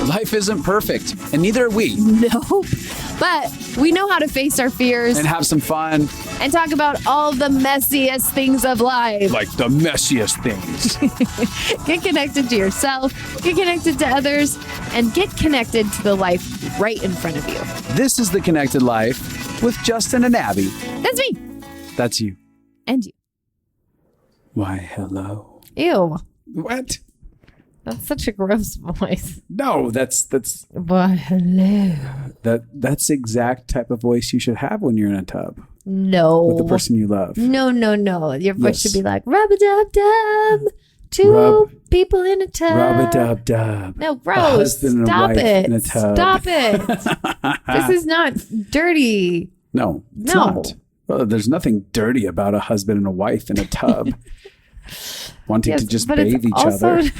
Life isn't perfect, and neither are we. No, but we know how to face our fears And have some fun. and talk about all the messiest things of life. Like the messiest things. Get connected to yourself, get connected to others, and get connected to the life right in front of you. This is The Connected Life with Justin and Abi. That's me. That's you. And you. Why, hello. Ew. What? That's such a gross voice. No, that's Why, hello. that's the exact type of voice you should have when you're in a tub No. with the person you love. No. Your voice Yes. should be like, rub-a-dub-dub. Two Rub- people in a tub. Rub-a-dub-dub. No, A gross. husband and a Stop wife it. in a tub. Stop it. This is not dirty. No, it's No. not. Well, there's nothing dirty about a husband and a wife in a tub wanting to just but it's bathe each also- other.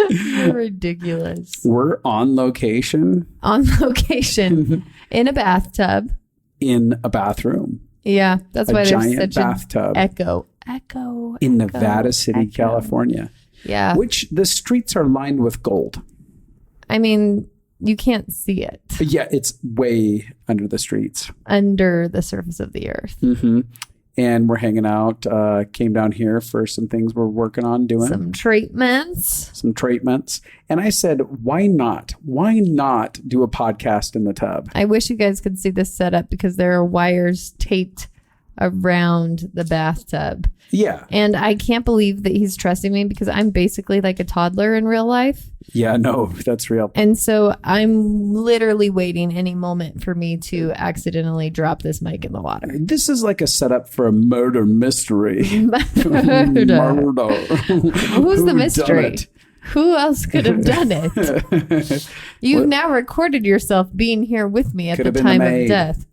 You're ridiculous. We're on location On location in a bathtub. in a bathroom. Yeah, that's A why there's giant such bathtub. an echo In Nevada City, echo. California. Yeah. Which the streets are lined with gold. I mean, you can't see it But yeah, it's way under the streets. under the surface of the earth. Mm-hmm. And we're hanging out. Came down here for some things we're working on doing. Some treatments. Some treatments. And I said, why not? Why not do a podcast in the tub? I wish you guys could see this setup because there are wires taped around the bathtub. Yeah. And I can't believe that he's trusting me because I'm basically like a toddler in real life. Yeah, no, that's real. And so I'm literally waiting any moment for me to accidentally drop this mic in the water. This is like a setup for a murder mystery. Murder. Murder. Who's the Who mystery? done it? Who else could have done it? You've now recorded yourself being here with me at Could the have been the time of maid. death.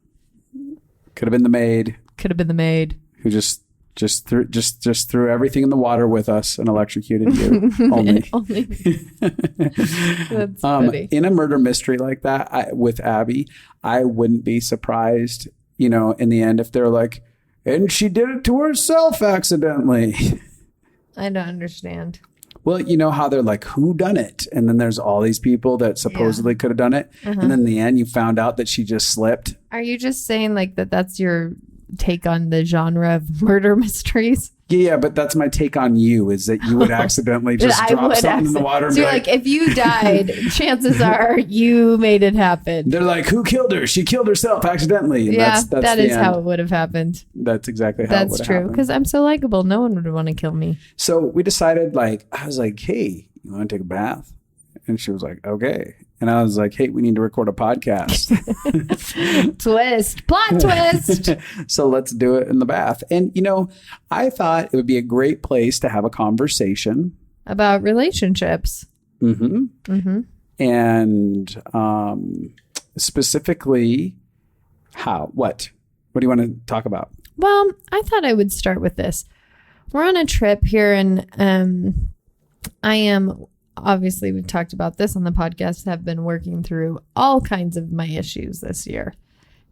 Could have been the maid Could have been the maid. who just threw everything in the water with us and electrocuted you. Only. Only. That's funny. In a murder mystery like that with Abby, I wouldn't be surprised, in the end if they're like, and she did it to herself accidentally. I don't understand. Well, you know how they're like, who done it? And then there's all these people that supposedly could have done it. And then in the end, you found out that she just slipped. Are you just saying like that's your take on the genre of murder mysteries? Yeah, but that's my take on you, is that you would accidentally just drop something in the water. And So be you're like, if you died, chances are you made it happen. they're like, who killed her? She killed herself accidentally. And Yeah, that's that the is end. how it would have happened. That's exactly how it That's would have true. happened. Because I'm so likable. No one would want to kill me. So we decided, I was like, hey, you want to take a bath? And she was like, okay. And I was like, hey, we need to record a podcast. Twist. Plot twist. So let's do it in the bath. And, I thought it would be a great place to have a conversation. About relationships. Mm-hmm. Mm-hmm. And specifically, how? What do you want to talk about? Well, I thought I would start with this. We're on a trip here, and I am, obviously, we've talked about this on the podcast, have been working through all kinds of my issues this year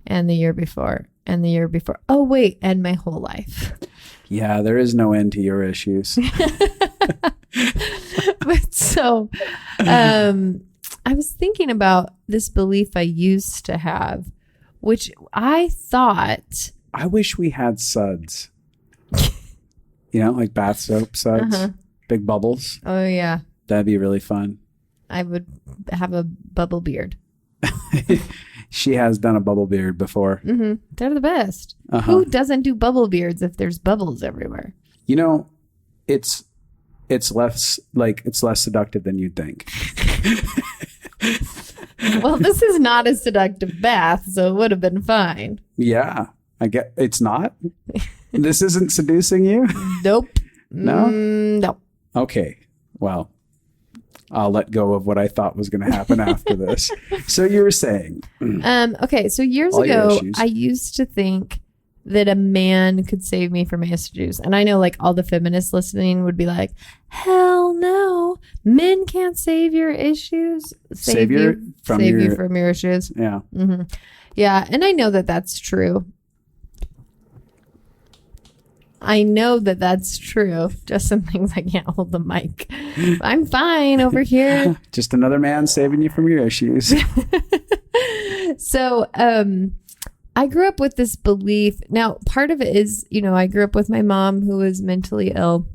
and the year before and the year before. Oh, wait, and my whole life. Yeah, there is no end to your issues. But so I was thinking about this belief I used to have, which I thought... I wish we had suds. Like bath soap suds. Big bubbles. Oh, yeah. That'd be really fun. I would have a bubble beard. She has done a bubble beard before. Mm-hmm. They're the best. Who doesn't do bubble beards if there's bubbles everywhere? It's less seductive than you'd think. Well, this is not a seductive bath, so it would have been fine. Yeah, it's not. This isn't seducing you? Nope. No? No. Okay. Well, I'll let go of what I thought was going to happen after this. So you were saying. Okay, so years All your ago, issues. I used to think that a man could save me from issues. And I know all the feminists listening would be like, hell no. Men can't save your issues. Save you from your issues. Yeah. Mm-hmm. Yeah, and I know that that's true. I know that that's true. Justin thinks I can't hold the mic. I'm fine over here. Just another man saving you from your issues. So, I grew up with this belief. Now, part of it is, I grew up with my mom who was mentally ill.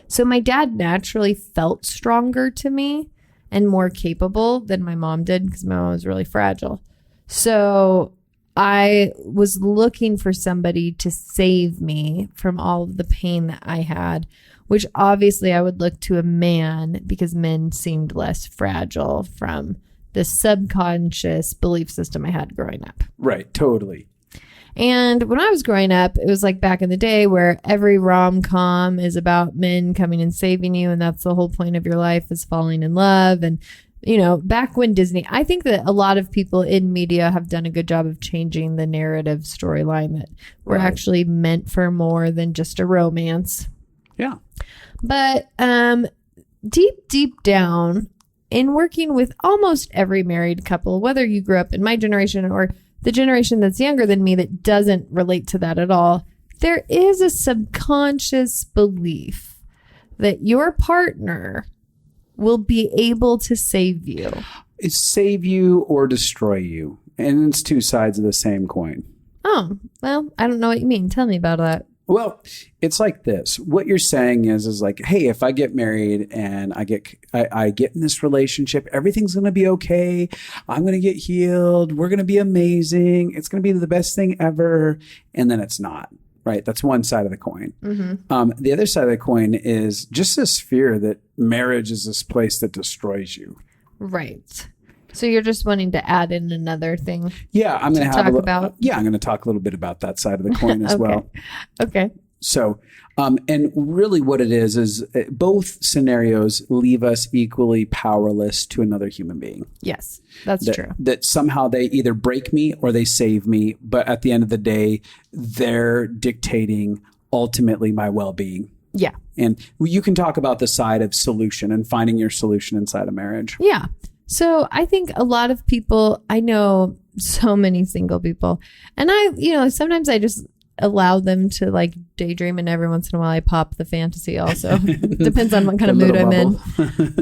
So my dad naturally felt stronger to me and more capable than my mom did because my mom was really fragile. So I was looking for somebody to save me from all of the pain that I had, which obviously I would look to a man because men seemed less fragile from the subconscious belief system I had growing up. Right. Totally. And when I was growing up, it was like back in the day where every rom-com is about men coming and saving you. And that's the whole point of your life is falling in love. And, back when Disney, I think that a lot of people in media have done a good job of changing the narrative storyline that we're actually meant for more than just a romance. Yeah. But deep down, in working with almost every married couple, whether you grew up in my generation or the generation that's younger than me that doesn't relate to that at all, there is a subconscious belief that your partner will be able to save you. Save you or destroy you. And it's two sides of the same coin. Oh, well, I don't know what you mean. Tell me about that. Well, it's like this. What you're saying is like, hey, if I get married and I get in this relationship, everything's going to be okay. I'm going to get healed. We're going to be amazing. It's going to be the best thing ever. And then it's not, right? That's one side of the coin. Mm-hmm. The other side of the coin is just this fear that marriage is this place that destroys you. Right. So you're just wanting to add in another thing. Yeah, I'm going to talk about. Yeah, I'm going to talk a little bit about that side of the coin as well. Okay. So, and really what it is both scenarios leave us equally powerless to another human being. Yes, that's true. That somehow they either break me or they save me. But at the end of the day, they're dictating ultimately my well-being. Yeah. And you can talk about the side of solution and finding your solution inside of marriage. Yeah. So I think a lot of people, I know so many single people, and sometimes I just allow them to like daydream, and every once in a while I pop the fantasy also. Depends on what kind of mood I'm in.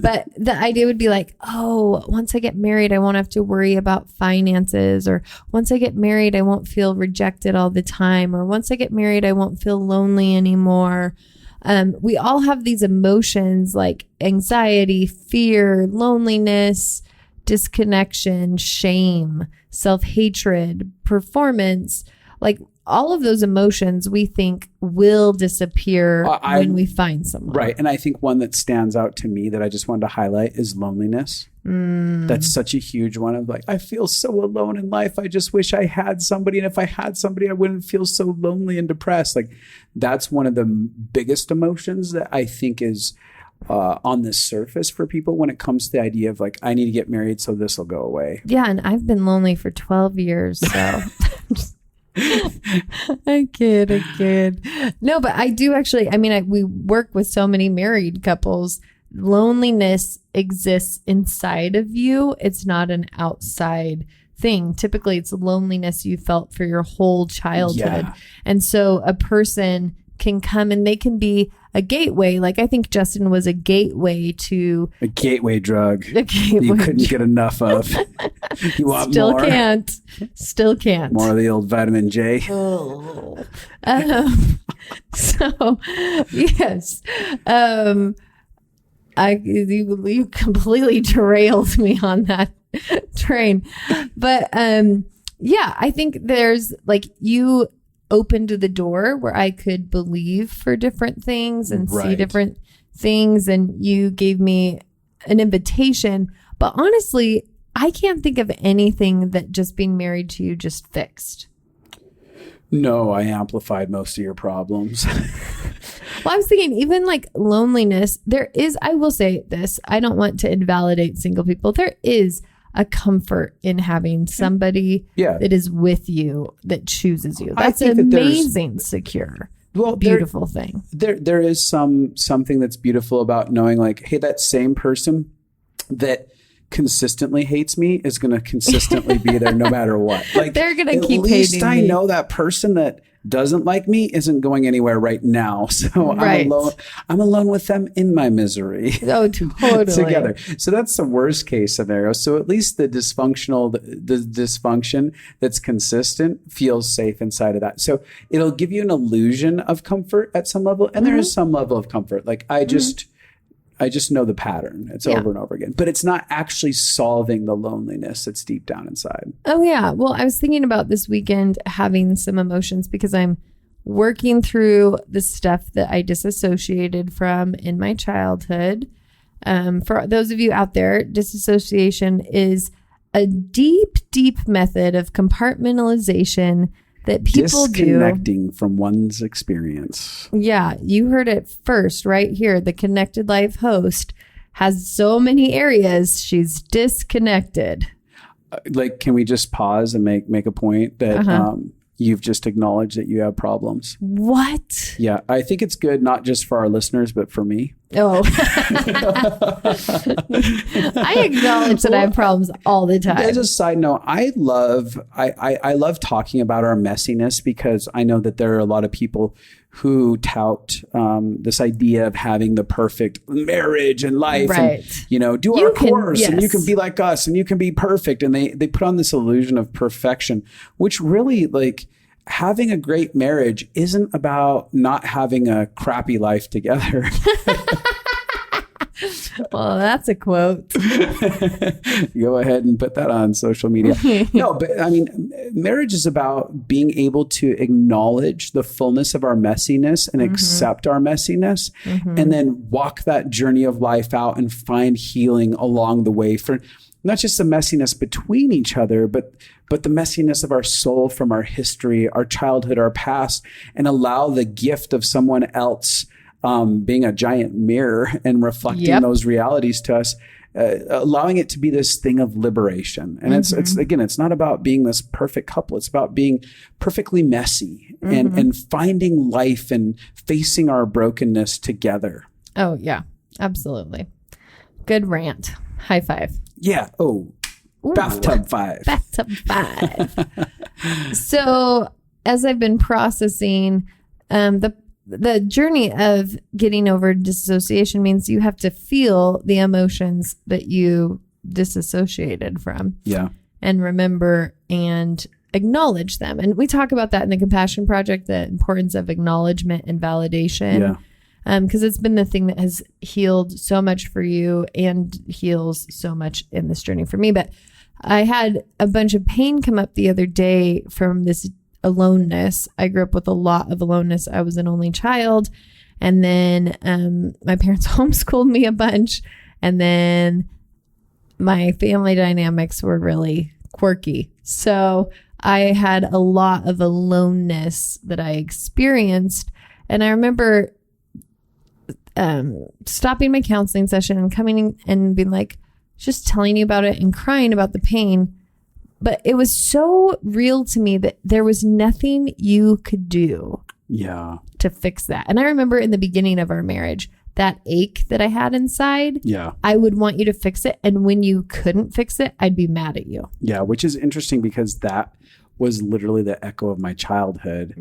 But the idea would be like, oh, once I get married, I won't have to worry about finances, or once I get married, I won't feel rejected all the time, or once I get married, I won't feel lonely anymore. We all have these emotions like anxiety, fear, loneliness, disconnection, shame, self-hatred, performance. Like all of those emotions we think will disappear when we find someone. Right. And I think one that stands out to me that I just wanted to highlight is loneliness. That's such a huge one of like, I feel so alone in life. I just wish I had somebody. And if I had somebody, I wouldn't feel so lonely and depressed. Like that's one of the biggest emotions that I think is on the surface for people when it comes to the idea of like, I need to get married so this will go away. Yeah. And I've been lonely for 12 years. So I kid. No, but I do actually, we work with so many married couples. Loneliness exists inside of you. It's not an outside thing. Typically, it's loneliness you felt for your whole childhood. Yeah. And so a person can come and they can be a gateway. Like I think Justin was a gateway to... A gateway drug. You couldn't get enough of. You want Still more? Still can't. More of the old vitamin J. Oh. So, yes. You completely derailed me on that train. But I think there's like you opened the door where I could believe for different things and see different things, and you gave me an invitation. But honestly, I can't think of anything that just being married to you just fixed. No, I amplified most of your problems. Well, I was thinking even like loneliness, I will say this, I don't want to invalidate single people. There is a comfort in having somebody that is with you, that chooses you. That's amazing, secure, beautiful thing. There is something that's beautiful about knowing like, hey, that same person that consistently hates me is going to consistently be there no matter what. Like, they're going to keep hating me. At least I know that person that doesn't like me isn't going anywhere right now. So I'm alone with them in my misery. Oh, totally. Together. So that's the worst case scenario. So at least the dysfunction that's consistent feels safe inside of that. So it'll give you an illusion of comfort at some level. And there is some level of comfort. Like I just know the pattern. It's over and over again. But it's not actually solving the loneliness that's deep down inside. Oh, yeah. Well, I was thinking about this weekend having some emotions because I'm working through the stuff that I disassociated from in my childhood. For those of you out there, disassociation is a deep, deep method of compartmentalization that people disconnecting from one's experience. Yeah, you heard it first right here. The Connected Life host has so many areas she's disconnected. Like, can we just pause and make a point that you've just acknowledged that you have problems? What? Yeah, I think it's good not just for our listeners, but for me. Oh, I acknowledge that I have problems all the time. As a side note, I love talking about our messiness because I know that there are a lot of people who tout this idea of having the perfect marriage and life, right? And, do our course, and you can be like us, and you can be perfect. And they put on this illusion of perfection, which really, like, having a great marriage isn't about not having a crappy life together. Well, that's a quote. Go ahead and put that on social media. No, but I mean, marriage is about being able to acknowledge the fullness of our messiness and accept our messiness, and then walk that journey of life out and find healing along the way for not just the messiness between each other, but the messiness of our soul from our history, our childhood, our past, and allow the gift of someone else being a giant mirror and reflecting those realities to us, allowing it to be this thing of liberation. And it's again, it's not about being this perfect couple. It's about being perfectly messy and finding life and facing our brokenness together. Oh, yeah, absolutely. Good rant. High five. Yeah. Oh, ooh. Bathtub five. Bathtub five. So as I've been processing, the journey of getting over dissociation means you have to feel the emotions that you disassociated from. Yeah. And remember and acknowledge them. And we talk about that in the Compassion Project, the importance of acknowledgement and validation. Yeah. Because it's been the thing that has healed so much for you and heals so much in this journey for me. But I had a bunch of pain come up the other day from this aloneness. I grew up with a lot of aloneness. I was an only child. And then my parents homeschooled me a bunch. And then my family dynamics were really quirky. So I had a lot of aloneness that I experienced. And I remember stopping my counseling session and coming in and being like, just telling you about it and crying about the pain. But it was so real to me that there was nothing you could do to fix that. And I remember in the beginning of our marriage, that ache that I had inside, I would want you to fix it. And when you couldn't fix it, I'd be mad at you. Yeah, which is interesting because that was literally the echo of my childhood,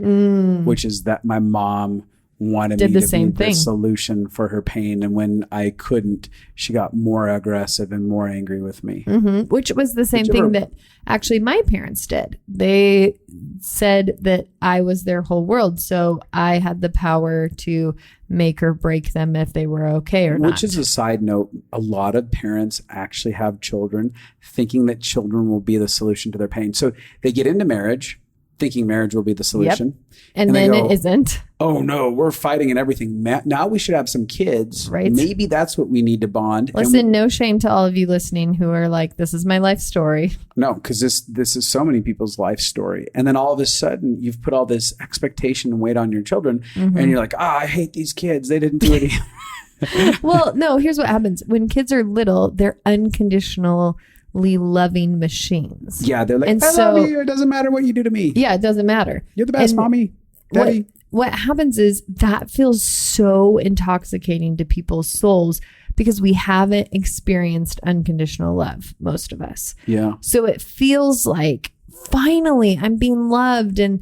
which is that my mom wanted me to be the solution for her pain. And when I couldn't, she got more aggressive and more angry with me. Which was the same thing that actually my parents did. They said that I was their whole world. So I had the power to make or break them if they were okay or not. Which is a side note. A lot of parents actually have children thinking that children will be the solution to their pain. So they get into marriage thinking marriage will be the solution. And then it isn't. Oh no, we're fighting and everything. Now we should have some kids. Right. Maybe that's what we need to bond. Listen, no shame to all of you listening who are like, this is my life story. No, because this is so many people's life story. And then all of a sudden you've put all this expectation and weight on your children and you're like, I hate these kids. They didn't do anything. Well, no, here's what happens. When kids are little, they're unconditional loving machines. Yeah, they're like, I love you. It doesn't matter what you do to me. Yeah, it doesn't matter. You're the best, mommy, daddy. what happens is that feels so intoxicating to people's souls because we haven't experienced unconditional love, most of us. Yeah. So it feels like finally I'm being loved and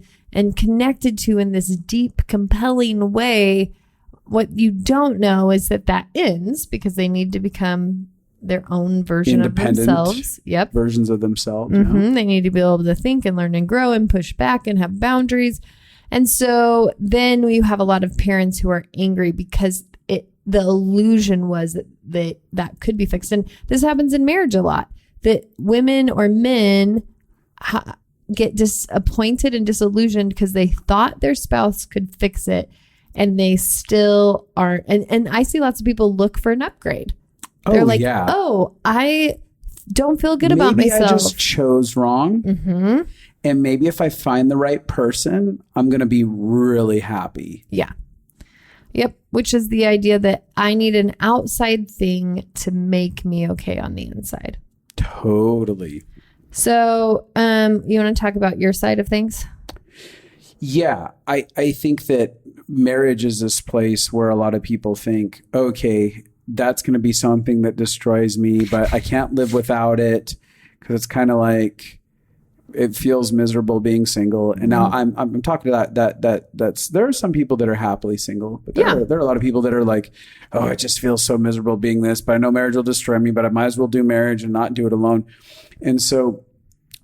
connected to in this deep, compelling way. What you don't know is that ends because they need to become their own version of themselves. Yep. Versions of themselves. Mm-hmm. Yeah. They need to be able to think and learn and grow and push back and have boundaries. And so then we have a lot of parents who are angry because the illusion was that could be fixed. And this happens in marriage a lot, that women or men get disappointed and disillusioned because they thought their spouse could fix it and they still aren't. And I see lots of people look for an upgrade. They're like, oh, I don't feel good about myself. Maybe I just chose wrong. Mm-hmm. And maybe if I find the right person, I'm going to be really happy. Yeah. Yep. Which is the idea that I need an outside thing to make me okay on the inside. Totally. So you want to talk about your side of things? Yeah. I think that marriage is this place where a lot of people think, okay, that's going to be something that destroys me, but I can't live without it because it's kind of like it feels miserable being single. And now I'm talking to that's there are some people that are happily single, but there are a lot of people that are like, oh, it just feels so miserable being this, but I know marriage will destroy me, but I might as well do marriage and not do it alone. And so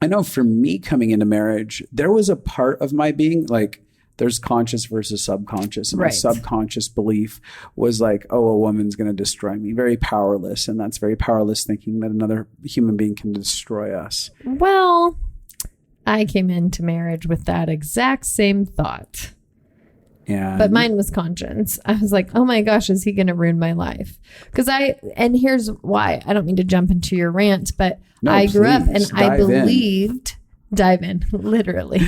I know for me coming into marriage, there was a part of my being like, there's conscious versus subconscious. And my subconscious belief was like, oh, a woman's going to destroy me. Very powerless. And that's very powerless thinking that another human being can destroy us. Well, I came into marriage with that exact same thought. But mine was conscience. I was like, oh my gosh, is he going to ruin my life? And here's why. I don't mean to jump into your rant, but I grew up and I believed, dive in, literally.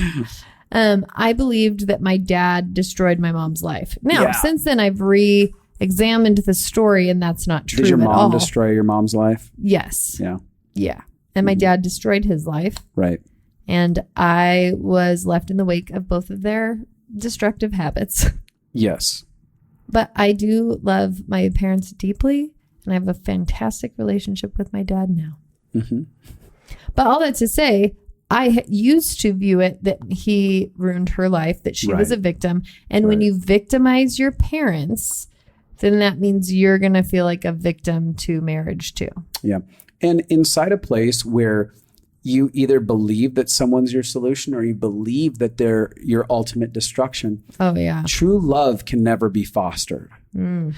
I believed that my dad destroyed my mom's life. Now, since then, I've re-examined the story, and that's not true at all. Did your mom destroy your mom's life? Yes. Yeah. Yeah. And my dad destroyed his life. Right. And I was left in the wake of both of their destructive habits. Yes. But I do love my parents deeply, and I have a fantastic relationship with my dad now. Mm-hmm. But all that to say, I used to view it that he ruined her life, that she was a victim. And when you victimize your parents, then that means you're going to feel like a victim to marriage too. Yeah. And inside a place where you either believe that someone's your solution or you believe that they're your ultimate destruction. Oh, yeah. True love can never be fostered. Tell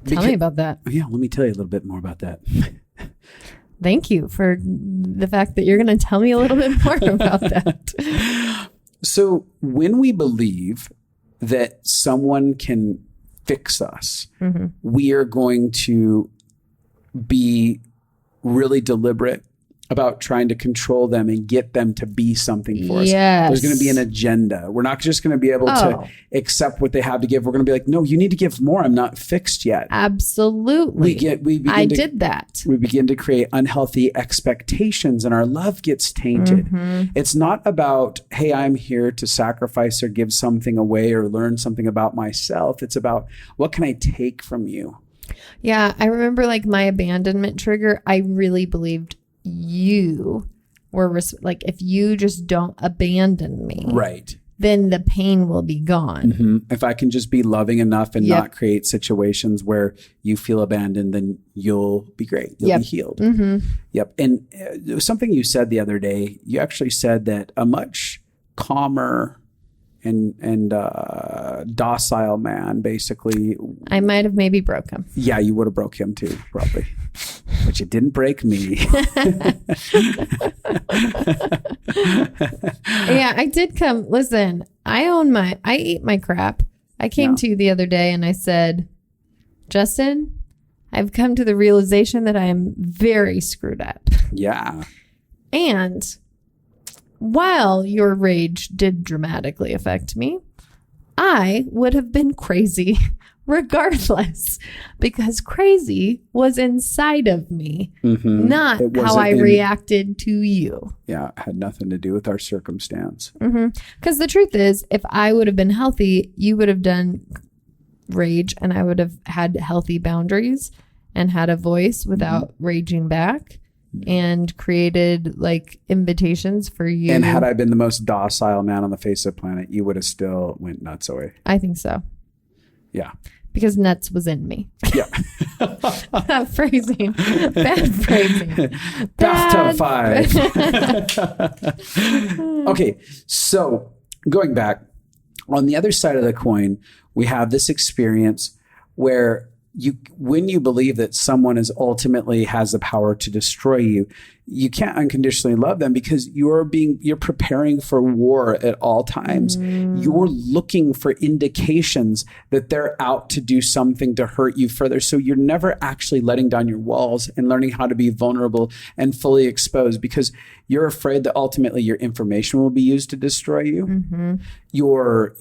me about that. Yeah, let me tell you a little bit more about that. Thank you for the fact that you're going to tell me a little bit more about that. So when we believe that someone can fix us, we are going to be really deliberate about trying to control them and get them to be something for us. Yes. There's going to be an agenda. We're not just going to be able to accept what they have to give. We're going to be like, no, you need to give more. I'm not fixed yet. Absolutely. I did that. We begin to create unhealthy expectations and our love gets tainted. It's not about, hey, I'm here to sacrifice or give something away or learn something about myself. It's about, what can I take from you? Yeah. I remember like my abandonment trigger. I really believed you were like, if you just don't abandon me, then the pain will be gone. If I can just be loving enough and not create situations where you feel abandoned, then you'll be great. You'll be healed. And something you said the other day, you actually said that a much calmer and docile man, basically. I might have maybe broke him. Yeah, you would have broke him too, probably. But you didn't break me. Yeah, I did come. Listen, I eat my crap. I came to you the other day and I said, Justin, I've come to the realization that I am very screwed up. Yeah. And while your rage did dramatically affect me, I would have been crazy regardless, because crazy was inside of me, not how I reacted to you. Yeah, it had nothing to do with our circumstance. Because the truth is, if I would have been healthy, you would have done rage, and I would have had healthy boundaries and had a voice without raging back, and created like invitations for you. And had I been the most docile man on the face of the planet, you would have still went nuts away. I think so. Yeah. Because nuts was in me. Yeah. Bad phrasing. Bad phrasing. Bathtub 5. Okay. So going back, on the other side of the coin, we have this experience where when you believe that someone ultimately has the power to destroy you, you can't unconditionally love them because you're preparing for war at all times. You're looking for indications that they're out to do something to hurt you further. So you're never actually letting down your walls and learning how to be vulnerable and fully exposed because you're afraid that ultimately your information will be used to destroy you. Your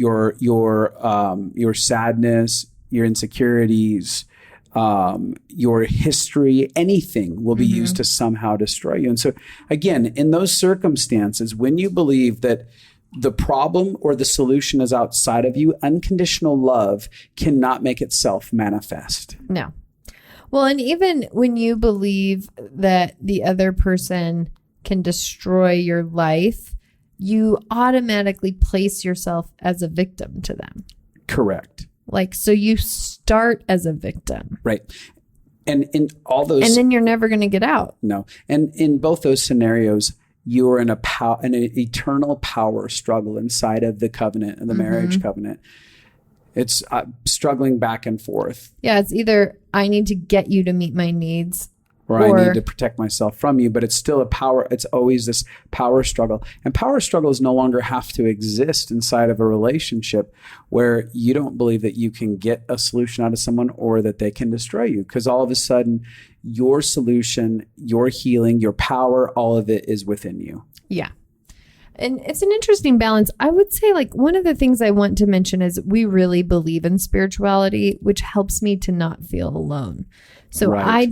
sadness, your insecurities, your history, anything will be used to somehow destroy you. And so again, in those circumstances, when you believe that the problem or the solution is outside of you, unconditional love cannot make itself manifest. No. Well, and even when you believe that the other person can destroy your life, you automatically place yourself as a victim to them. Correct. Like, so you start as a victim. Right. And in all those... And then you're never going to get out. No. And in both those scenarios, you're in an eternal power struggle inside of the covenant and the marriage covenant. It's struggling back and forth. Yeah, it's either I need to get you to meet my needs, or I need to protect myself from you, but it's still it's always this power struggle. And power struggles no longer have to exist inside of a relationship where you don't believe that you can get a solution out of someone or that they can destroy you. Because all of a sudden, your solution, your healing, your power, all of it is within you. Yeah. And it's an interesting balance. I would say like one of the things I want to mention is we really believe in spirituality, which helps me to not feel alone. So right.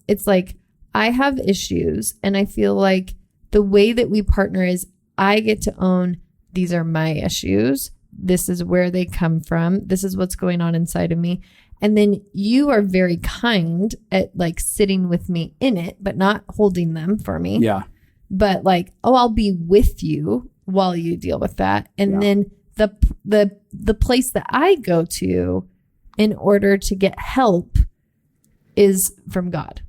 It's like I have issues and I feel like the way that we partner is I get to own these are my issues. This is where they come from. This is what's going on inside of me. And then you are very kind at like sitting with me in it, but not holding them for me. Yeah. But like, I'll be with you while you deal with that. And then the place that I go to in order to get help is from God.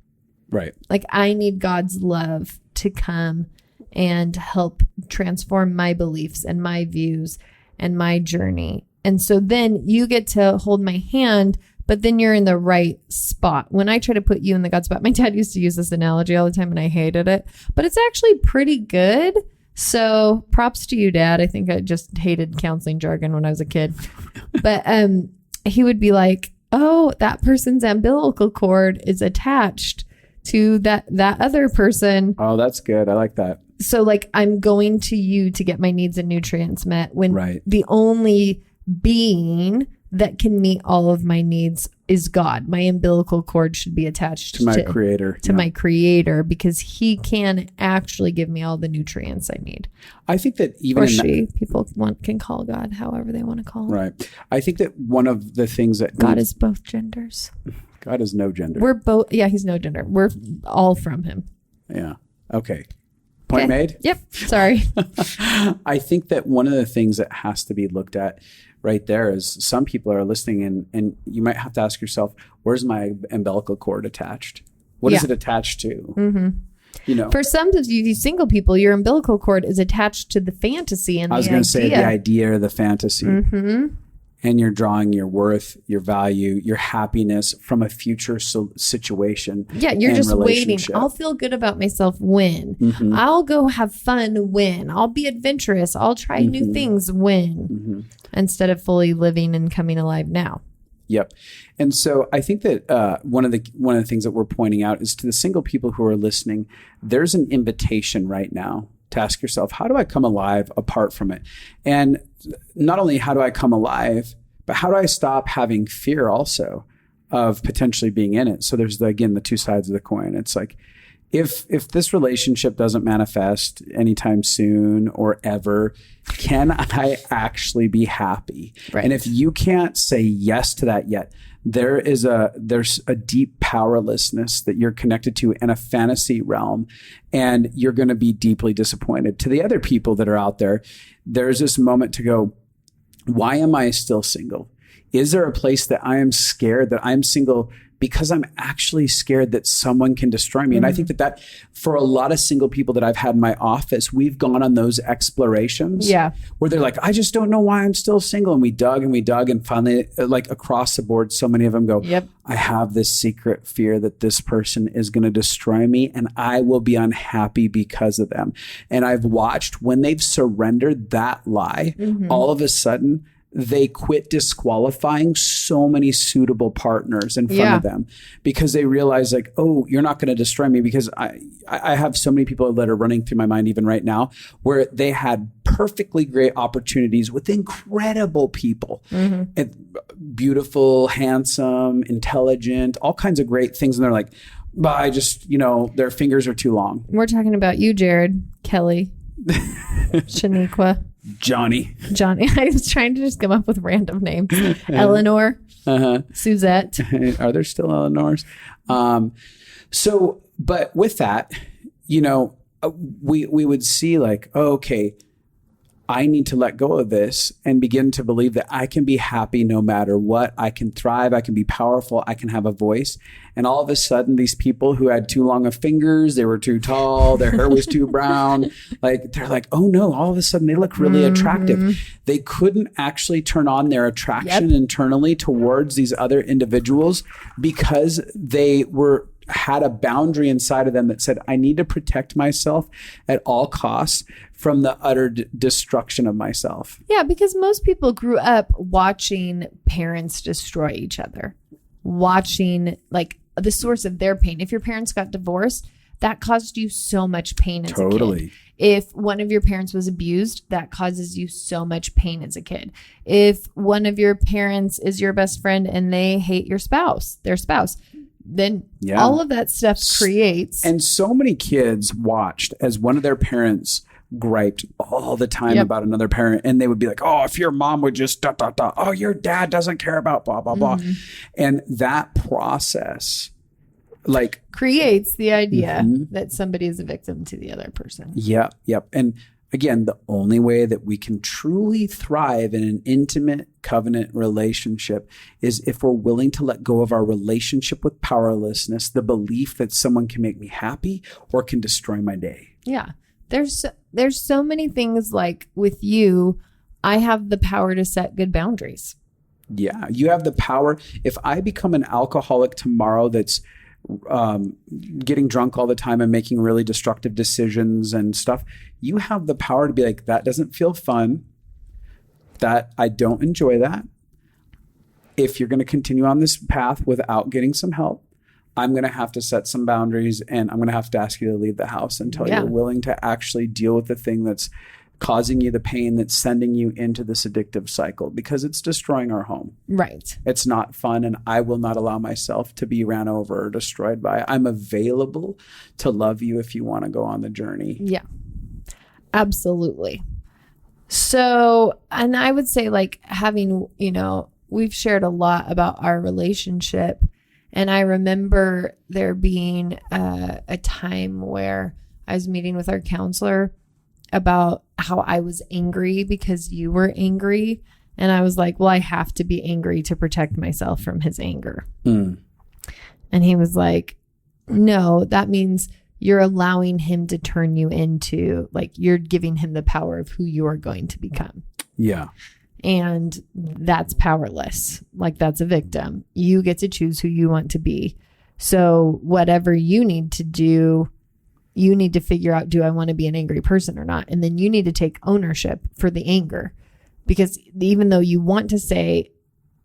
Right. Like I need God's love to come and help transform my beliefs and my views and my journey. And so then you get to hold my hand, but then you're in the right spot. When I try to put you in the God spot, my dad used to use this analogy all the time and I hated it, but it's actually pretty good. So props to you, Dad. I think I just hated counseling jargon when I was a kid. But he would be like, oh, that person's umbilical cord is attached to that other person. Oh, that's good. I like that. So like I'm going to you to get my needs and nutrients met when the only being that can meet all of my needs is God. My umbilical cord should be attached to my creator. To my creator, because he can actually give me all the nutrients I need. I think that even people can call God however they want to call him. Right. I think that one of the things that God is both genders. God is no gender. We're both. Yeah, he's no gender. We're all from him. Yeah. Okay. Point made? Yep. Sorry. I think that one of the things that has to be looked at right there is some people are listening and you might have to ask yourself, where's my umbilical cord attached? What is it attached to? Mm-hmm. You know, for some of you single people, your umbilical cord is attached to the fantasy and I was going to say the idea or the fantasy. Mm-hmm. And you're drawing your worth, your value, your happiness from a future situation. Yeah, you're just waiting. I'll feel good about myself when. Mm-hmm. I'll go have fun when. I'll be adventurous. I'll try new things when. Instead of fully living and coming alive now. Yep. And so I think that one of the things that we're pointing out is to the single people who are listening, there's an invitation right now to ask yourself, how do I come alive apart from it? And not only how do I come alive, But how do I stop having fear also of potentially being in it? So there's again, the two sides of the coin. It's like, if this relationship doesn't manifest anytime soon or ever, can I actually be happy? Right. And if you can't say yes to that yet, there's a deep powerlessness that you're connected to in a fantasy realm, and you're going to be deeply disappointed. To the other people that are out there, there's this moment to go, why am I still single? Is there a place that I am scared that I'm single because I'm actually scared that someone can destroy me? And I think that for a lot of single people that I've had in my office, we've gone on those explorations where they're like, I just don't know why I'm still single. And we dug and finally, like across the board, so many of them go, I have this secret fear that this person is going to destroy me and I will be unhappy because of them. And I've watched when they've surrendered that lie, all of a sudden, they quit disqualifying so many suitable partners in front of them because they realize like, oh, you're not going to destroy me. Because I have so many people that are running through my mind even right now where they had perfectly great opportunities with incredible people, and beautiful, handsome, intelligent, all kinds of great things. And they're like, but I just, their fingers are too long. We're talking about you, Jared, Kelly, Shaniqua. Johnny. I was trying to just come up with random names. Eleanor. Suzette. Are there still Eleanors? But with that, we would see like, oh, okay, I need to let go of this and begin to believe that I can be happy no matter what. I can thrive. I can be powerful. I can have a voice. And all of a sudden, these people who had too long of fingers, they were too tall, their hair was too brown, they're like, oh no, all of a sudden they look really attractive. They couldn't actually turn on their attraction internally towards these other individuals because they had a boundary inside of them that said, I need to protect myself at all costs from the utter destruction of myself. Yeah, because most people grew up watching parents destroy each other, watching like the source of their pain. If your parents got divorced, that caused you so much pain as a kid. If one of your parents was abused, that causes you so much pain as a kid. If one of your parents is your best friend and they hate their spouse, then all of that stuff creates. And so many kids watched as one of their parents griped all the time about another parent. And they would be like, oh, if your mom would just oh, your dad doesn't care about blah, blah, blah. And that process creates the idea that somebody is a victim to the other person. Yep. And again, the only way that we can truly thrive in an intimate covenant relationship is if we're willing to let go of our relationship with powerlessness, the belief that someone can make me happy or can destroy my day. Yeah. There's so many things like with you, I have the power to set good boundaries. Yeah. You have the power. If I become an alcoholic tomorrow that's getting drunk all the time and making really destructive decisions and stuff, you have the power to be like, that doesn't feel fun, that I don't enjoy that. If you're going to continue on this path without getting some help, I'm going to have to set some boundaries and I'm going to have to ask you to leave the house until you're willing to actually deal with the thing that's causing you the pain, that's sending you into this addictive cycle, because it's destroying our home. Right. It's not fun, and I will not allow myself to be ran over or destroyed by it. I'm available to love you if you want to go on the journey. Yeah, absolutely. So, and I would say having, we've shared a lot about our relationship. And I remember there being a time where I was meeting with our counselor about how I was angry because you were angry. And I was like, well, I have to be angry to protect myself from his anger. And he was like, no, that means you're allowing him to turn you into, you're giving him the power of who you are going to become. Yeah. And that's powerless. That's a victim. You get to choose who you want to be. So whatever you need to do, you need to figure out, do I want to be an angry person or not? And then you need to take ownership for the anger, because even though you want to say,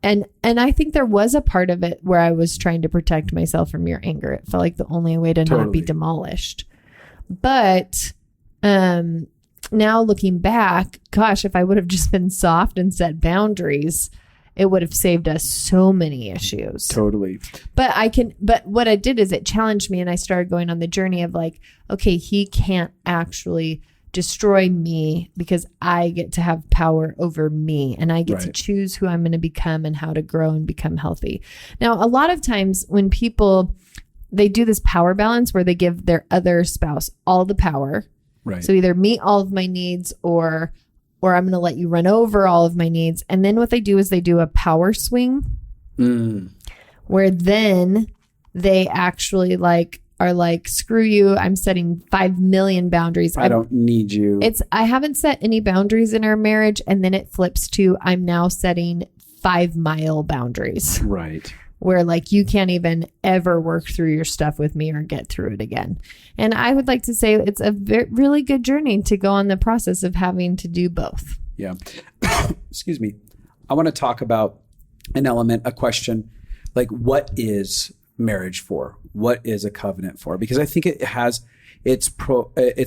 and I think there was a part of it where I was trying to protect myself from your anger. It felt like the only way to not be demolished. But, now looking back, gosh, if I would have just been soft and set boundaries, it would have saved us so many issues. Totally. But what I did is it challenged me, and I started going on the journey of like, okay, he can't actually destroy me because I get to have power over me, and I get to choose who I'm going to become and how to grow and become healthy. Now, a lot of times when people, they do this power balance where they give their other spouse all the power. Right. So either meet all of my needs or I'm going to let you run over all of my needs. And then what they do is they do a power swing where then they actually are like, screw you. I'm setting 5 million boundaries. I don't need you. I haven't set any boundaries in our marriage. And then it flips to, I'm now setting 5-mile boundaries. Right. Where like you can't even ever work through your stuff with me or get through it again. And I would like to say it's a really good journey to go on the process of having to do both. Yeah. Excuse me. I want to talk about a question, like what is marriage for? What is a covenant for? Because I think it's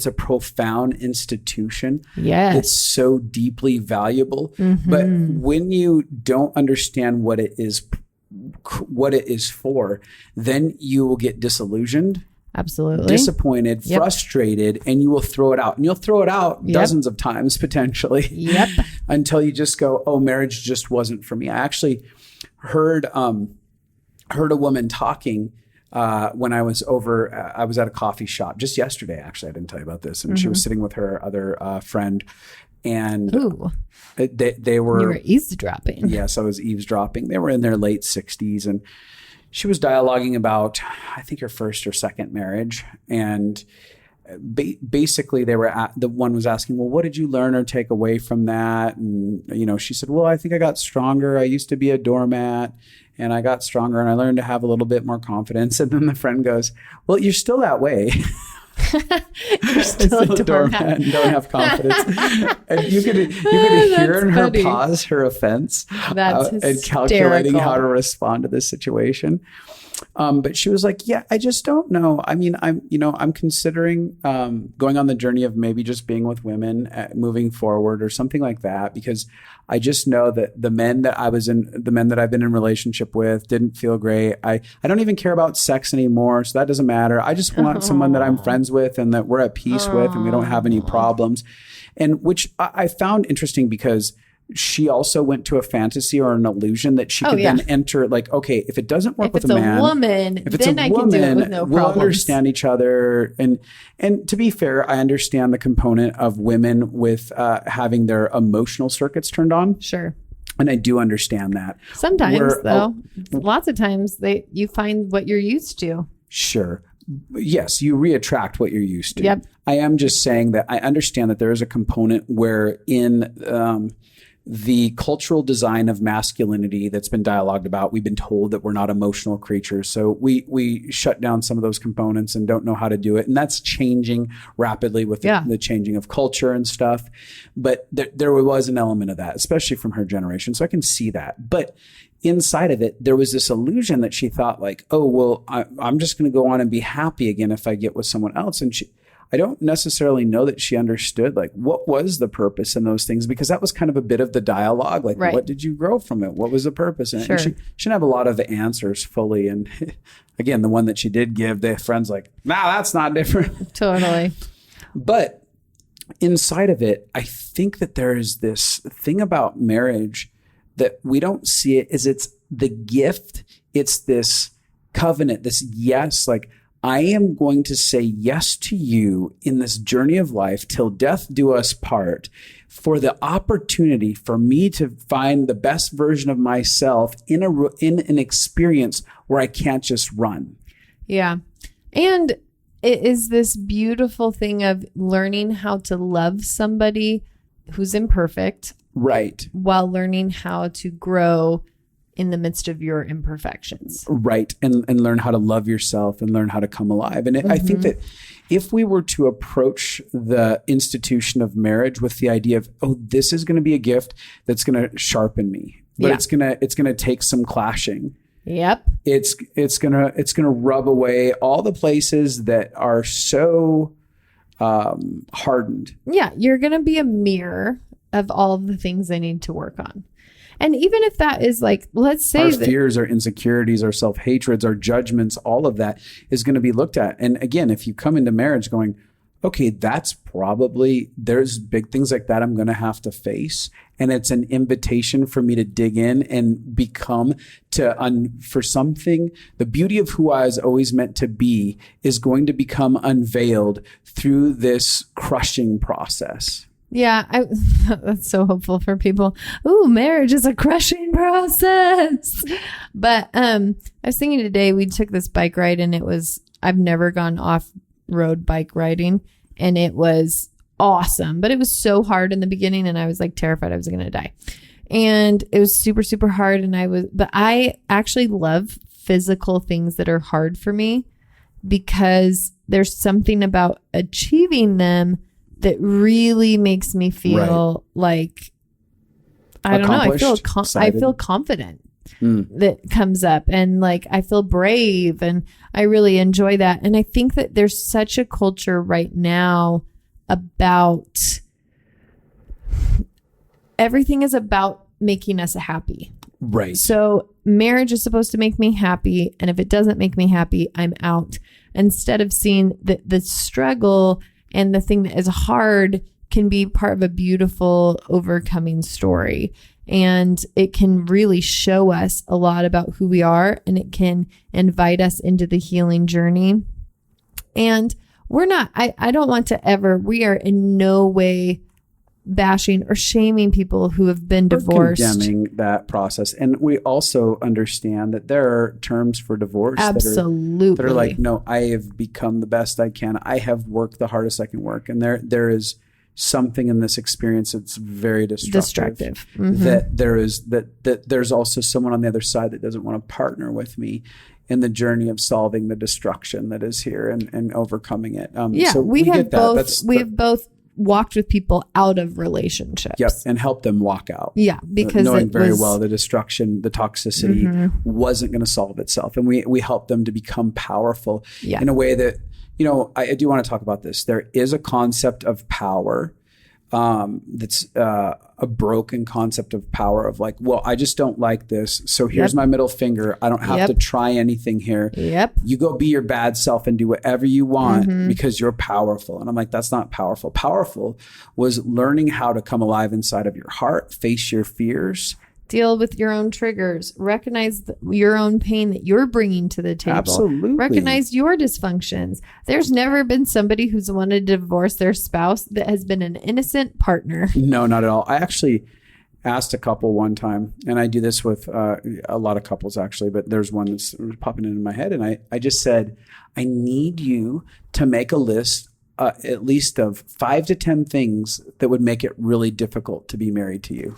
a profound institution. Yes. It's so deeply valuable. But when you don't understand what it is for, then you will get disillusioned, absolutely disappointed, frustrated, and you will throw it out. And you'll throw it out dozens of times potentially, until you just go, oh, marriage just wasn't for me. I actually heard a woman talking when I was I was at a coffee shop just yesterday. Actually, I didn't tell you about this. And she was sitting with her other friend, and they were... You were eavesdropping. Yes, I was eavesdropping. They were in their late 60s, and she was dialoguing about, I think, her first or second marriage. And basically, the one was asking, well, what did you learn or take away from that? And, she said, well, I think I got stronger. I used to be a doormat, and I got stronger, and I learned to have a little bit more confidence. And then the friend goes, well, you're still that way. You're still a doormat and don't have confidence. And you could hear in her pause her offense and calculating how to respond to this situation. But she was like, yeah, I just don't know. I mean, I'm considering going on the journey of maybe just being with women moving forward or something like that, because I just know that the men that I've been in relationship with didn't feel great. I don't even care about sex anymore, so that doesn't matter. I just want someone that I'm friends with and that we're at peace with and we don't have any problems. And which I found interesting because she also went to a fantasy or an illusion that she could then enter, like, okay, if it doesn't work with a man, if it's a woman, I can do it with no we'll problems. Understand each other. And to be fair, I understand the component of women with having their emotional circuits turned on. Sure. And I do understand that. Sometimes, lots of times you find what you're used to. Sure. Yes, you reattract what you're used to. Yep. I am just saying that I understand that there is a component where in the cultural design of masculinity that's been dialogued about, we've been told that we're not emotional creatures. So we shut down some of those components and don't know how to do it. And that's changing rapidly with the changing of culture and stuff. But there was an element of that, especially from her generation. So I can see that. But inside of it, there was this illusion that she thought like, oh, well, I'm just going to go on and be happy again if I get with someone else. And I don't necessarily know that she understood like what was the purpose in those things, because that was kind of a bit of the dialogue. Like, what did you grow from it? What was the purpose? And she didn't have a lot of the answers fully. And again, the one that she did give, the friend's like, nah, that's not different. Totally. But inside of it, I think that there is this thing about marriage that we don't see it as it's the gift. It's this covenant, this yes, like, I am going to say yes to you in this journey of life till death do us part, for the opportunity for me to find the best version of myself in an experience where I can't just run. Yeah. And it is this beautiful thing of learning how to love somebody who's imperfect. Right. While learning how to grow in the midst of your imperfections. Right. And learn how to love yourself and learn how to come alive. And I think that if we were to approach the institution of marriage with the idea of, oh, this is going to be a gift that's going to sharpen me, but it's going to take some clashing. Yep. It's going to rub away all the places that are so hardened. Yeah. You're going to be a mirror of all of the things they need to work on. And even if that is like, let's say our that fears, our insecurities, our self-hatreds, our judgments, all of that is going to be looked at. And again, if you come into marriage going, okay, there's big things like that I'm going to have to face. And it's an invitation for me to dig in and become for something. The beauty of who I was always meant to be is going to become unveiled through this crushing process. Yeah, that's so hopeful for people. Ooh, marriage is a crushing process. But I was thinking today, we took this bike ride and I've never gone off-road bike riding, and it was awesome. But it was so hard in the beginning, and I was like terrified I was going to die. And it was super, super hard. But I actually love physical things that are hard for me, because there's something about achieving them that really makes me feel like, I don't know, I feel confident that comes up, and like I feel brave, and I really enjoy that. And I think that there's such a culture right now about everything is about making us happy. Right. So marriage is supposed to make me happy, and if it doesn't make me happy, I'm out. Instead of seeing the struggle and the thing that is hard can be part of a beautiful overcoming story. And it can really show us a lot about who we are, and it can invite us into the healing journey. And I don't want to we are in no way bashing or shaming people who have been divorced. Condemning that process. And we also understand that there are terms for divorce Absolutely. that are like, no, I have become the best I can. I have worked the hardest I can work. And there is something in this experience that's very destructive. Mm-hmm. That there's also someone on the other side that doesn't want to partner with me in the journey of solving the destruction that is here and overcoming it. So we have both walked with people out of relationships. Yep, and helped them walk out. Yeah, because knowing very well the destruction, the toxicity wasn't going to solve itself, and we helped them to become powerful in a way that, I do want to talk about this. There is a concept of power that's a broken concept of power of like, well, I just don't like this, so here's my middle finger. I don't have to try anything here. Yep. You go be your bad self and do whatever you want because you're powerful. And I'm like, that's not powerful. Powerful was learning how to come alive inside of your heart, face your fears, deal with your own triggers, recognize your own pain that you're bringing to the table. Absolutely. Recognize your dysfunctions. There's never been somebody who's wanted to divorce their spouse that has been an innocent partner. No, not at all. I actually asked a couple one time, and I do this with a lot of couples actually, but there's one that's popping into my head. And I just said, I need you to make a list at least of 5 to 10 things that would make it really difficult to be married to you.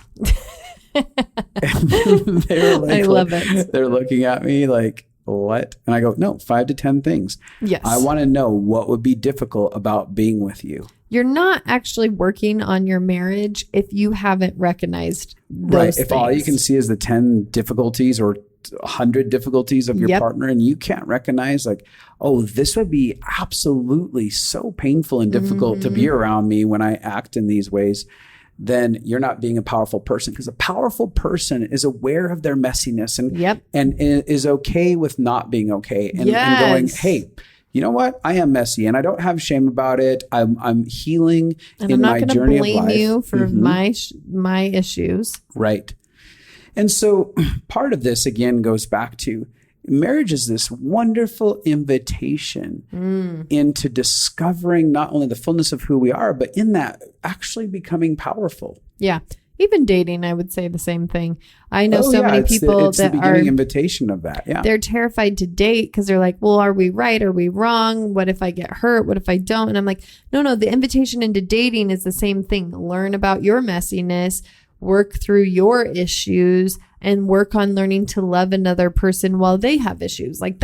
They're like, I love it. They're looking at me like, what? And I go, no, 5 to 10 things. Yes. I want to know what would be difficult about being with you. You're not actually working on your marriage if you haven't recognized those things. If all you can see is the 10 difficulties or 100 difficulties of your partner, and you can't recognize like, oh, this would be absolutely so painful and difficult to be around me when I act in these ways, then you're not being a powerful person, because a powerful person is aware of their messiness and is okay with not being okay and going, hey, you know what? I am messy and I don't have shame about it. I'm healing and in I'm my journey of life. I'm not going to blame you for my issues. Right. And so part of this again goes back to marriage is this wonderful invitation into discovering not only the fullness of who we are, but in that actually becoming powerful. Yeah. Even dating, I would say the same thing. I know many people it's the beginning invitation of that. Yeah. They're terrified to date because they're like, well, are we right? Are we wrong? What if I get hurt? What if I don't? And I'm like, no, the invitation into dating is the same thing. Learn about your messiness, work through your issues, and work on learning to love another person while they have issues. Like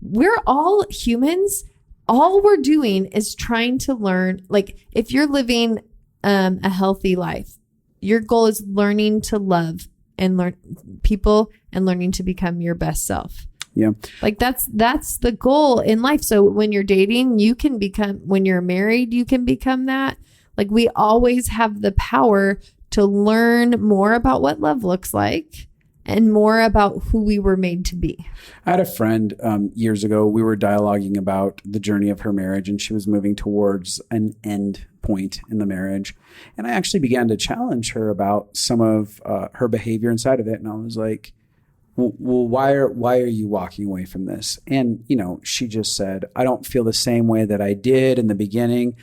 we're all humans. All we're doing is trying to learn. Like if you're living a healthy life, your goal is learning to love and learn people and learning to become your best self. Yeah. Like that's the goal in life. So when you're dating, when you're married, you can become that. Like we always have the power to learn more about what love looks like and more about who we were made to be. I had a friend years ago, we were dialoguing about the journey of her marriage, and she was moving towards an end point in the marriage. And I actually began to challenge her about some of her behavior inside of it. And I was like, well, why are you walking away from this? And, she just said, I don't feel the same way that I did in the beginning.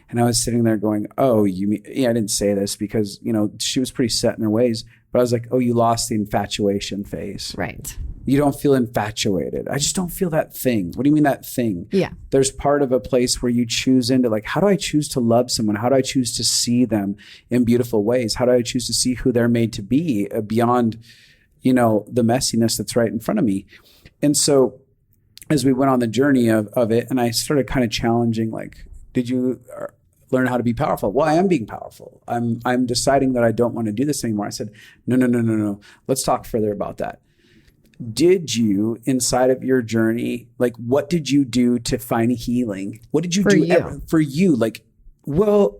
And I was sitting there going, oh, you mean, I didn't say this because, she was pretty set in her ways. But I was like, oh, you lost the infatuation phase. Right. You don't feel infatuated. I just don't feel that thing. What do you mean that thing? Yeah. There's part of a place where you choose into like, how do I choose to love someone? How do I choose to see them in beautiful ways? How do I choose to see who they're made to be beyond, the messiness that's right in front of me? And so as we went on the journey of it, and I started kind of challenging, like, did you learn how to be powerful? Well, I am being powerful. I'm deciding that I don't want to do this anymore. I said, no. Let's talk further about that. Did you, inside of your journey, like, what did you do to find healing? What did you do for you? Like, well,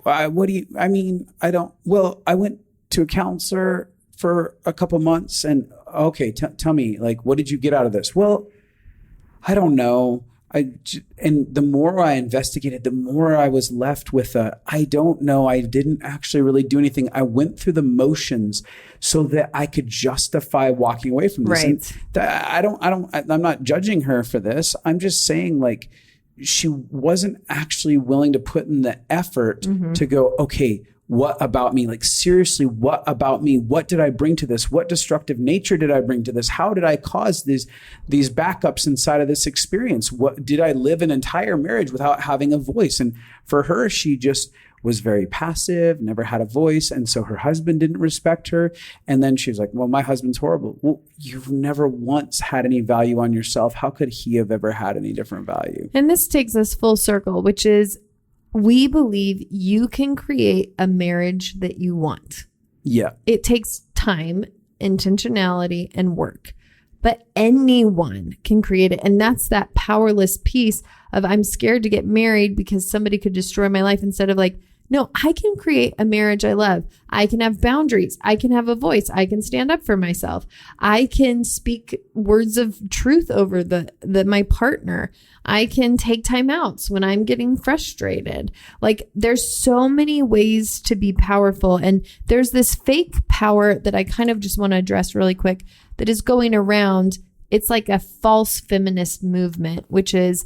I went to a counselor for a couple months and okay, tell me, like, what did you get out of this? Well, I don't know. And the more I investigated, the more I was left with I don't know. I didn't actually really do anything. I went through the motions so that I could justify walking away from this. Right. I'm not judging her for this. I'm just saying, like, she wasn't actually willing to put in the effort to go, okay, what about me? Like, seriously, what about me? What did I bring to this? What destructive nature did I bring to this? How did I cause these backups inside of this experience? What did I live an entire marriage without having a voice? And for her, she just was very passive, never had a voice. And so her husband didn't respect her. And then she was like, well, my husband's horrible. Well, you've never once had any value on yourself. How could he have ever had any different value? And this takes us full circle, which is, we believe you can create a marriage that you want. Yeah. It takes time, intentionality, and work. But anyone can create it. And that's that powerless piece of, I'm scared to get married because somebody could destroy my life, instead of like, no, I can create a marriage I love. I can have boundaries. I can have a voice. I can stand up for myself. I can speak words of truth over my partner. I can take time outs when I'm getting frustrated. Like, there's so many ways to be powerful. And there's this fake power that I kind of just want to address really quick that is going around. It's like a false feminist movement, which is,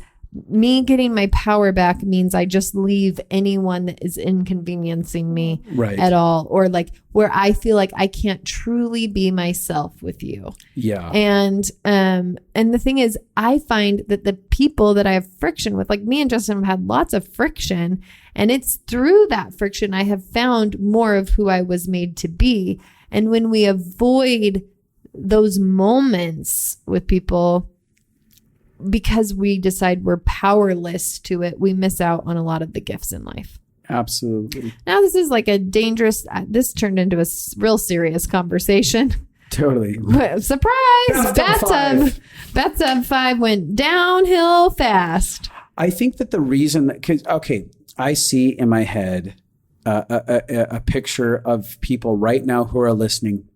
me getting my power back means I just leave anyone that is inconveniencing me at all, or like where I feel like I can't truly be myself with you. Yeah. And the thing is, I find that the people that I have friction with, like me and Justin have had lots of friction, and it's through that friction I have found more of who I was made to be. And when we avoid those moments with people, because we decide we're powerless to it, we miss out on a lot of the gifts in life. Absolutely. Now, this is like this turned into a real serious conversation. Totally. Surprise! Bathtub 5 went downhill fast. I think that the reason that, I see in my head a picture of people right now who are listening,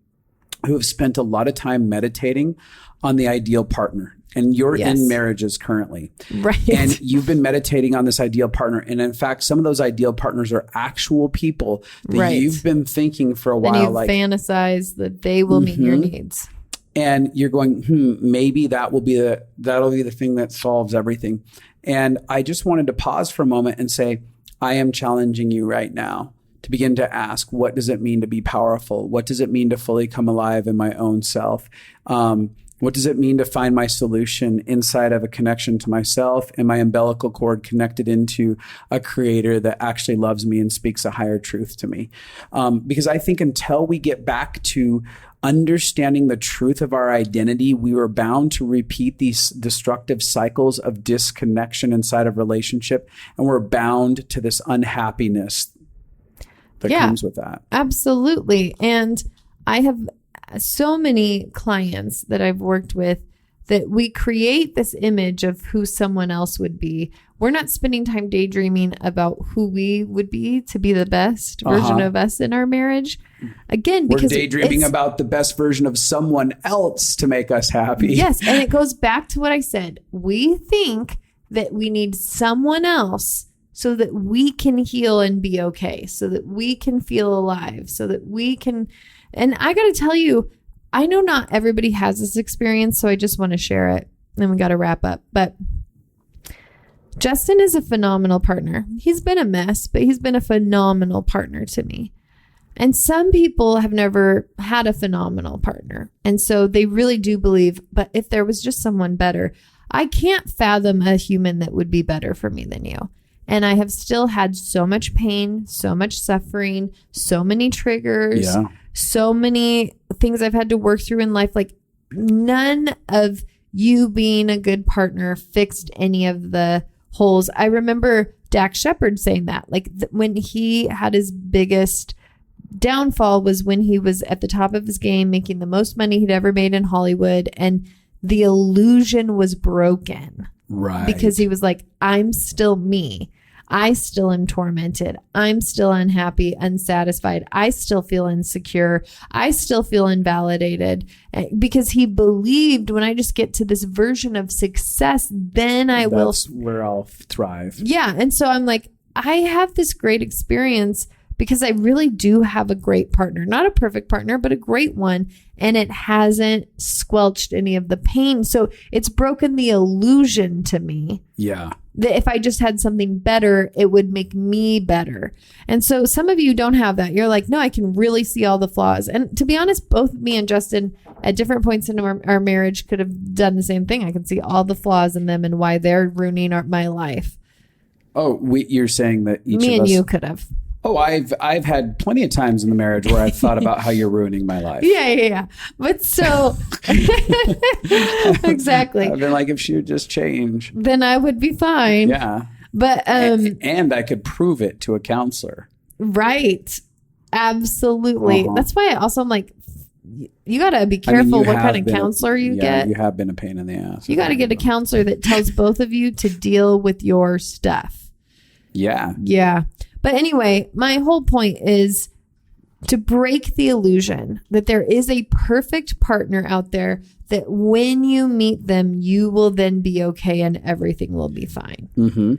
who have spent a lot of time meditating on the ideal partner. And you're in marriages currently. Right. And you've been meditating on this ideal partner. And in fact, some of those ideal partners are actual people that you've been thinking for a while. And you fantasize that they will meet your needs. And you're going, maybe that'll be the thing that solves everything. And I just wanted to pause for a moment and say, I am challenging you right now to begin to ask, what does it mean to be powerful? What does it mean to fully come alive in my own self? What does it mean to find my solution inside of a connection to myself and my umbilical cord connected into a creator that actually loves me and speaks a higher truth to me? Because I think until we get back to understanding the truth of our identity, we were bound to repeat these destructive cycles of disconnection inside of relationship. And we're bound to this unhappiness that comes with that. Absolutely. And I have so many clients that I've worked with that we create this image of who someone else would be. We're not spending time daydreaming about who we would be to be the best version of us in our marriage. Again, because we're daydreaming about the best version of someone else to make us happy. Yes. And it goes back to what I said. We think that we need someone else so that we can heal and be okay, so that we can feel alive, so that we can. And I got to tell you, I know not everybody has this experience, so I just want to share it. And we got to wrap up. But Justin is a phenomenal partner. He's been a mess, but he's been a phenomenal partner to me. And some people have never had a phenomenal partner. And so they really do believe, but if there was just someone better, I can't fathom a human that would be better for me than you. And I have still had so much pain, so much suffering, so many triggers, so many things I've had to work through in life. Like none of you being a good partner fixed any of the holes. I remember Dax Shepard saying that, like when he had his biggest downfall was when he was at the top of his game, making the most money he'd ever made in Hollywood. And the illusion was broken. Right. Because he was like, I'm still me. I still am tormented. I'm still unhappy, unsatisfied. I still feel insecure. I still feel invalidated because he believed when I just get to this version of success, then that's where I'll thrive. Yeah. And so I'm like, I have this great experience because I really do have a great partner, not a perfect partner, but a great one. And it hasn't squelched any of the pain. So it's broken the illusion to me. Yeah. That if I just had something better, it would make me better. And so some of you don't have that. You're like, no, I can really see all the flaws. And to be honest, both me and Justin at different points in our marriage could have done the same thing. I can see all the flaws in them and why they're ruining my life. Oh, you're saying that each me of and us... you could have. Oh, I've had plenty of times in the marriage where I've thought about how you're ruining my life. Yeah. But so exactly. I've been like, if she would just change, then I would be fine. Yeah. But and I could prove it to a counselor. Right. Absolutely. That's why I'm like, you got to be careful what kind of counselor you get. You have been a pain in the ass. You got to get a counselor that tells both of you to deal with your stuff. Yeah. Yeah. But anyway, my whole point is to break the illusion that there is a perfect partner out there that when you meet them, you will then be okay and everything will be fine. Mm-hmm.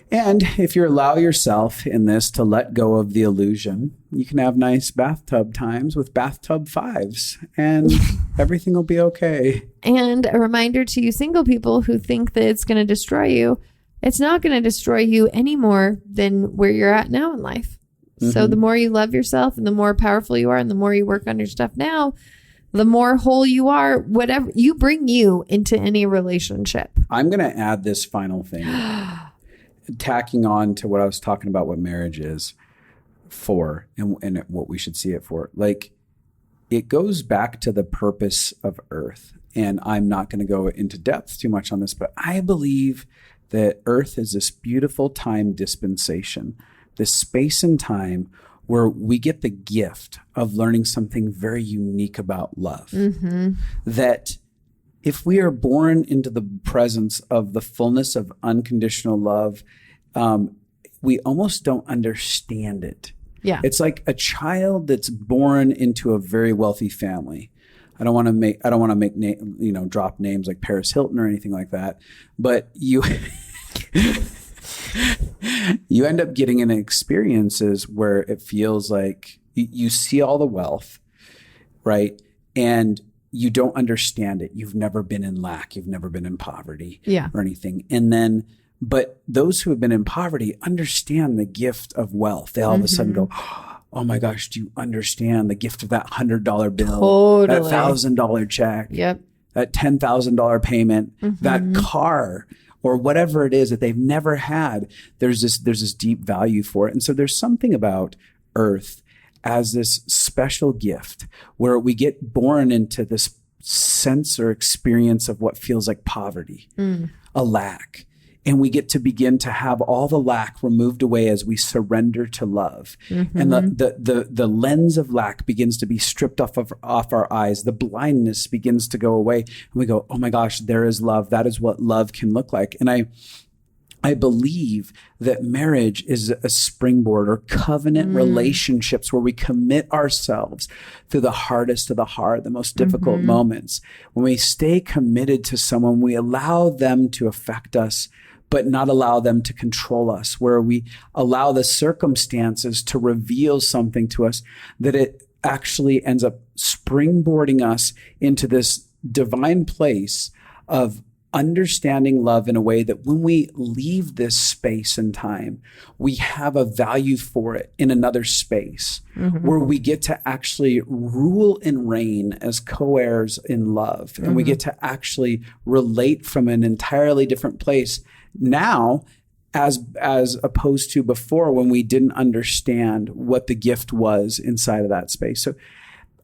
And if you allow yourself in this to let go of the illusion, you can have nice bathtub times with bathtub fives and everything will be okay. And a reminder to you single people who think that it's going to destroy you. It's not going to destroy you any more than where you're at now in life. Mm-hmm. So the more you love yourself and the more powerful you are and the more you work on your stuff now, the more whole you are, whatever you bring you into any relationship. I'm going to add this final thing, tacking on to what I was talking about, what marriage is for and what we should see it for. Like it goes back to the purpose of Earth. And I'm not going to go into depth too much on this, but I believe that Earth is this beautiful time dispensation, this space and time where we get the gift of learning something very unique about love. Mm-hmm. That if we are born into the presence of the fullness of unconditional love, we almost don't understand it. Yeah. It's like a child that's born into a very wealthy family. I don't want to make drop names like Paris Hilton or anything like that, but you end up getting in experiences where it feels like you see all the wealth, right? And you don't understand it. You've never been in lack. You've never been in poverty or anything. And then, but those who have been in poverty understand the gift of wealth. They all of a sudden go, oh my gosh, do you understand the gift of that $100 bill, totally. That $1,000 check, that $10,000 payment, that car, or whatever it is that they've never had? There's this deep value for it. And so there's something about Earth as this special gift where we get born into this sense or experience of what feels like poverty, a lack. and we get to begin to have all the lack removed away as we surrender to love. And the lens of lack begins to be stripped off our eyes. The blindness begins to go away, and we go, oh my gosh, there is love. That is what love can look like. And I believe that marriage is a springboard, or covenant relationships where we commit ourselves through the hardest of the hard, the most difficult moments. When we stay committed to someone, we allow them to affect us, but not allow them to control us, where we allow the circumstances to reveal something to us, that it actually ends up springboarding us into this divine place of understanding love in a way that when we leave this space and time, we have a value for it in another space where we get to actually rule and reign as co-heirs in love. And we get to actually relate from an entirely different place now, as opposed to before, when we didn't understand what the gift was inside of that space. So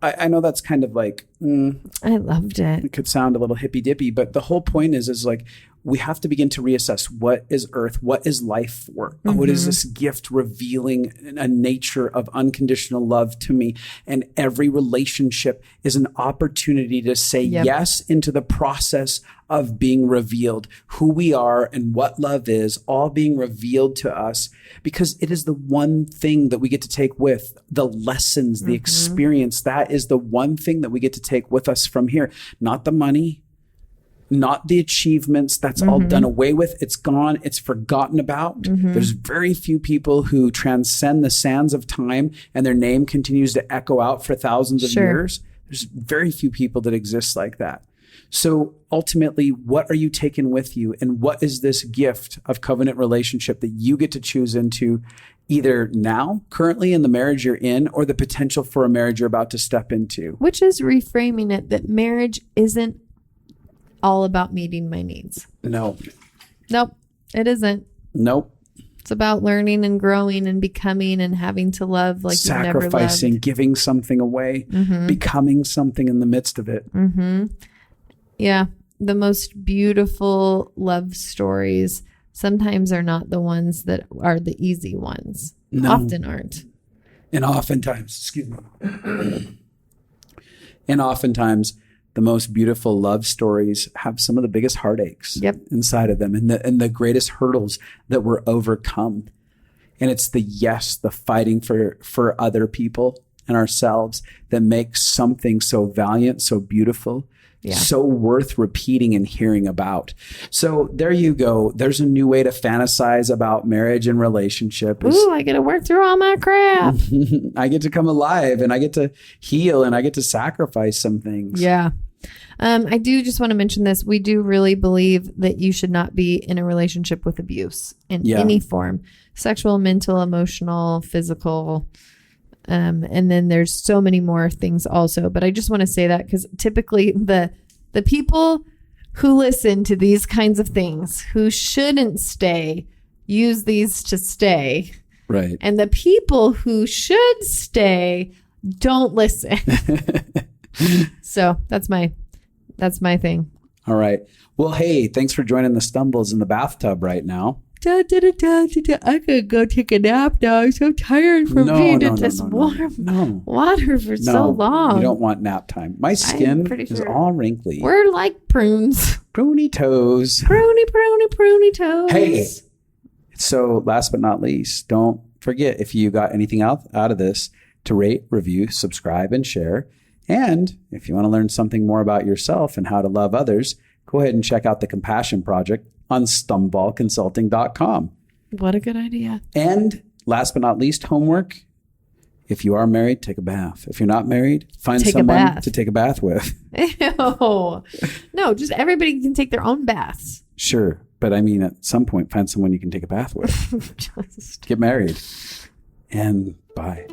I know that's kind of like, I loved it. It could sound a little hippy dippy, but the whole point is like, we have to begin to reassess, what is earth? What is life for? What is this gift revealing a nature of unconditional love to me? And every relationship is an opportunity to say yes into the process of being revealed, who we are and what love is, all being revealed to us, because it is the one thing that we get to take with the lessons, the experience. That is the one thing that we get to take with us from here, not the money, not the achievements. That's all done away with. It's gone. It's forgotten about. There's very few people who transcend the sands of time and their name continues to echo out for thousands of years. There's very few people that exist like that. So ultimately, what are you taking with you? And what is this gift of covenant relationship that you get to choose into, either now, currently in the marriage you're in, or the potential for a marriage you're about to step into? Which is reframing it that marriage isn't all about meeting my needs. Nope, it isn't. Nope. It's about learning and growing and becoming and having to love like you've never loved. Sacrificing, giving something away, becoming something in the midst of it. Yeah. The most beautiful love stories sometimes are not the ones that are the easy ones. No. Often aren't. And oftentimes, the most beautiful love stories have some of the biggest heartaches inside of them, and the greatest hurdles that were overcome. And it's the fighting for other people and ourselves that makes something so valiant, so beautiful, so worth repeating and hearing about. So there you go. There's a new way to fantasize about marriage and relationship. Ooh, I get to work through all my crap. I get to come alive, and I get to heal, and I get to sacrifice some things. Yeah. I do just want to mention this. We do really believe that you should not be in a relationship with abuse in any form: sexual, mental, emotional, physical. And then there's so many more things also. But I just want to say that because typically the people who listen to these kinds of things, who shouldn't stay, use these to stay. Right. And the people who should stay don't listen. So that's my thing. All right. Well, hey, thanks for joining the stumbles in the bathtub right now. I could go take a nap now. I'm so tired from being in this warm water for so long. You don't want nap time. My skin is all wrinkly. We're like prunes. Pruny toes. Pruny toes. Hey, so last but not least, don't forget, if you got anything out of this, to rate, review, subscribe, and share. And if you want to learn something more about yourself and how to love others, go ahead and check out the Compassion Project on stumballconsulting.com. What a good idea. And last but not least, homework. If you are married, take a bath. If you're not married, find someone to take a bath with. Ew. No, just everybody can take their own baths. Sure. But I mean, at some point, find someone you can take a bath with. Get married. And bye.